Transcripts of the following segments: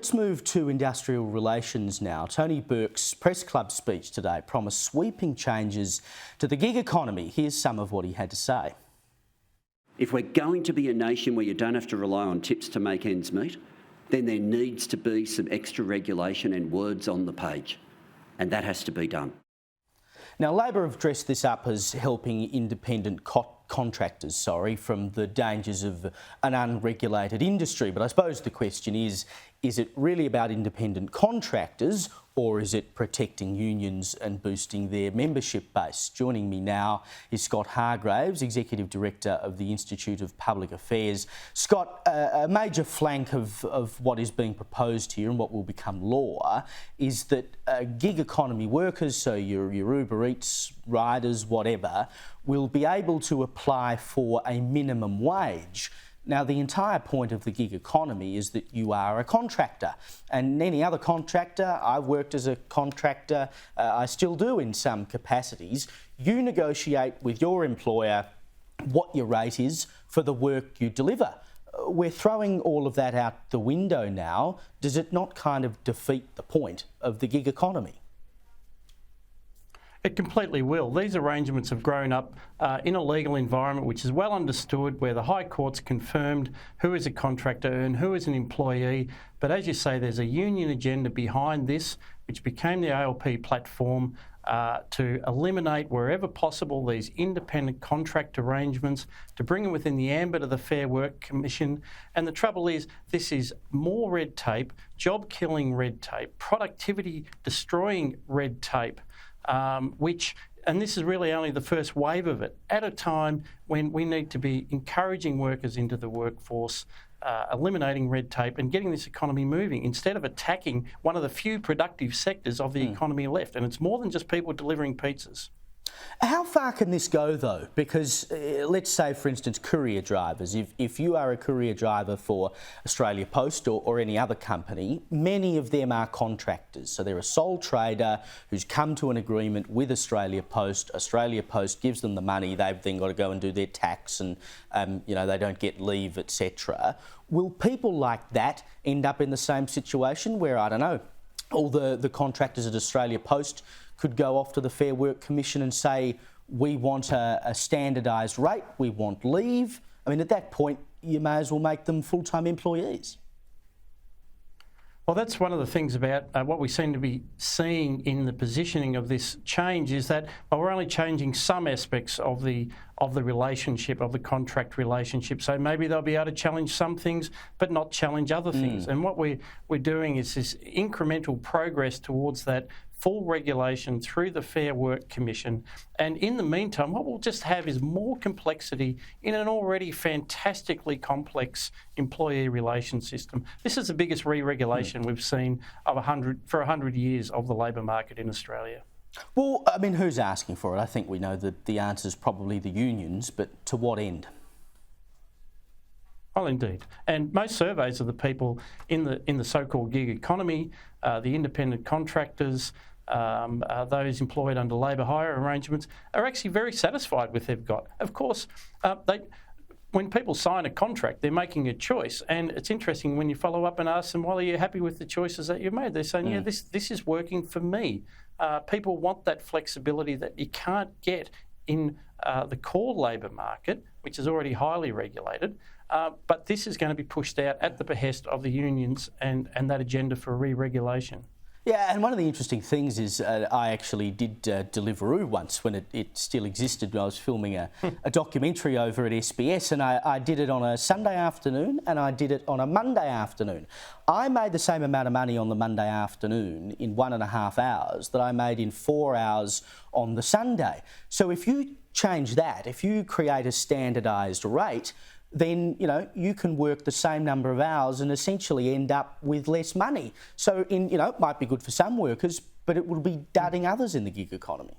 Let's move to industrial relations now. Tony Burke's press club speech today promised sweeping changes to the gig economy. Here's some of what he had to say. If we're going to be a nation where you don't have to rely on tips to make ends meet, then there needs to be some extra regulation and words on the page, and that has to be done. Now, Labor have dressed this up as helping independent contractors from the dangers of an unregulated industry. But I suppose the question is it really about independent contractors, or is it protecting unions and boosting their membership base? Joining me now is Scott Hargreaves, Executive Director of the Institute of Public Affairs. Scott, a major flank of what is being proposed here and what will become law is that gig economy workers, so your Uber Eats riders, whatever, will be able to apply for a minimum wage. Now, the entire point of the gig economy is that you are a contractor, and any other contractor, I've worked as a contractor, I still do in some capacities, you negotiate with your employer what your rate is for the work you deliver. We're throwing all of that out the window now. Does it not kind of defeat the point of the gig economy? It completely will. These arrangements have grown up in a legal environment which is well understood, where the High Court's confirmed who is a contractor and who is an employee. But as you say, there's a union agenda behind this, which became the ALP platform to eliminate wherever possible these independent contract arrangements, to bring them within the ambit of the Fair Work Commission. And the trouble is, this is more red tape, job-killing red tape, productivity-destroying red tape, and this is really only the first wave of it, at a time when we need to be encouraging workers into the workforce, eliminating red tape and getting this economy moving, instead of attacking one of the few productive sectors of the economy left. And it's more than just people delivering pizzas. How far can this go, though? Because let's say, for instance, courier drivers. If you are a courier driver for Australia Post or any other company, many of them are contractors. So they're a sole trader who's come to an agreement with Australia Post. Australia Post gives them the money. They've then got to go and do their tax and, they don't get leave, etc. Will people like that end up in the same situation where, I don't know, all the contractors at Australia Post could go off to the Fair Work Commission and say, we want a standardised rate, we want leave? I mean, at that point, you may as well make them full-time employees. Well, that's one of the things about what we seem to be seeing in the positioning of this change, is that we're only changing some aspects of the relationship, of the contract relationship. So maybe they'll be able to challenge some things, but not challenge other things. And what we're doing is this incremental progress towards that full regulation through the Fair Work Commission. And in the meantime, what we'll just have is more complexity in an already fantastically complex employee relation system. This is the biggest re-regulation we've seen for 100 years of the labour market in Australia. Well, I mean, who's asking for it? I think we know that the answer is probably the unions, but to what end? Well, indeed. And most surveys of the people in the so-called gig economy, the independent contractors, those employed under labour hire arrangements, are actually very satisfied with what they've got. Of course, when people sign a contract, they're making a choice. And it's interesting when you follow up and ask them, well, are you happy with the choices that you've made? They're saying, yeah, this is working for me. People want that flexibility that you can't get in the core labour market, which is already highly regulated. But this is going to be pushed out at the behest of the unions and that agenda for re-regulation. Yeah, and one of the interesting things is I actually did Deliveroo once when it still existed. I was filming a documentary over at SBS, and I did it on a Sunday afternoon and I did it on a Monday afternoon. I made the same amount of money on the Monday afternoon in 1.5 hours that I made in 4 hours on the Sunday. So if you change that, if you create a standardised rate, then you can work the same number of hours and essentially end up with less money. So it might be good for some workers, but it will be dudding others in the gig economy.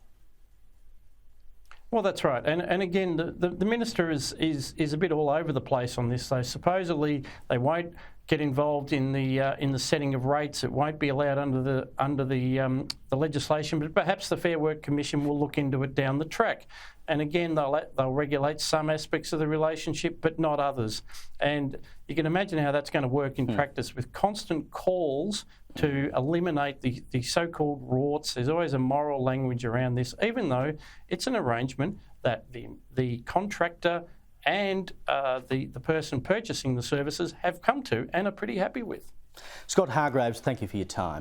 Well, that's right, and again, the minister is a bit all over the place on this. So supposedly they won't get involved in the setting of rates. It won't be allowed under the legislation, but perhaps the Fair Work Commission will look into it down the track. And again, they'll regulate some aspects of the relationship, but not others. And you can imagine how that's going to work in practice with constant calls to eliminate the so-called rorts. There's always a moral language around this, even though it's an arrangement that the contractor and the person purchasing the services have come to and are pretty happy with. Scott Hargreaves, thank you for your time.